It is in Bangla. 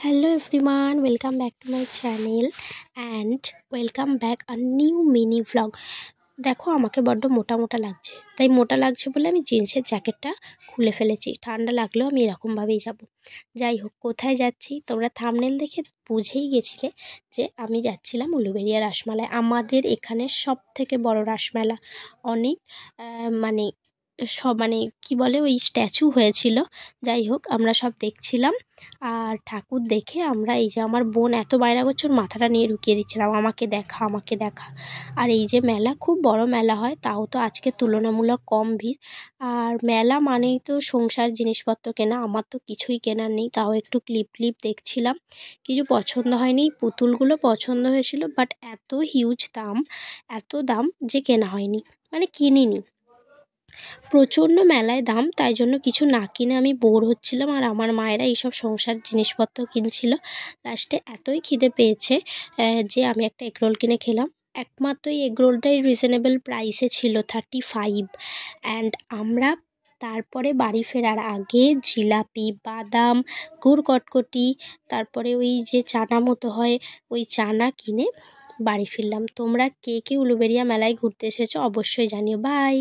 Hello everyone, welcome back to my channel and welcome back a new mini vlog. দেখো আমাকে বড্ড মোটা মোটা লাগছে, তাই মোটা লাগছে বলে আমি জিন্সের জ্যাকেটটা খুলে ফেলেছি। ঠান্ডা লাগলেও আমি এরকমভাবেই যাব। যাই হোক, কোথায় যাচ্ছি তোমরা থাম্বনেল দেখে বুঝেই গেছিলে যে আমি যাচ্ছিলাম উলুবেড়িয়া রাসমেলায়। আমাদের এখানে সব থেকে বড় রাসমেলা, অনেক মানে কি বলে ওই স্ট্যাচু হয়েছিল। যাই হোক, আমরা সব দেখছিলাম আর ঠাকুর দেখে আমরা এই যে আমার বোন এত বায়না করছে, ওর মাথাটা নিয়ে ঢুকিয়ে দিচ্ছিলাম, আমাকে দেখা আমাকে দেখা। আর এই যে মেলা, খুব বড় মেলা হয়, তাও তো আজকে তুলনামূলক কম ভিড়। আর মেলা মানেই তো সংসার জিনিসপত্র কেনা, আমার তো কিছুই কেনার নেই, তাও একটু ক্লিপ দেখছিলাম। কিছু পছন্দ হয়নি, পুতুলগুলো পছন্দ হয়েছিল, বাট এত হিউজ দাম, এত দাম যে কেনা হয়নি, মানে কিনিনি। প্রচণ্ড মেলায় দাম, তাই জন্য কিছু না কিনে আমি বোর হচ্ছিলাম, আর আমার মায়েরা এইসব সংসার জিনিসপত্র কিনছিল। লাস্টে এতই খিদে পেয়েছে যে আমি একটা এগরোল কিনে খেলাম। একমাত্র এই এগরোলটাই রিজনেবল প্রাইসে ছিল, 35। অ্যান্ড আমরা তারপরে বাড়ি ফেরার আগে জিলাপি, বাদাম, গুড় কটকটি, তারপরে ওই যে চানা মতো হয়, ওই চানা কিনে বাড়ি ফিরলাম। তোমরা কে কে উলুবেড়িয়া মেলায় ঘুরতে এসেছো অবশ্যই জানিও। বাই।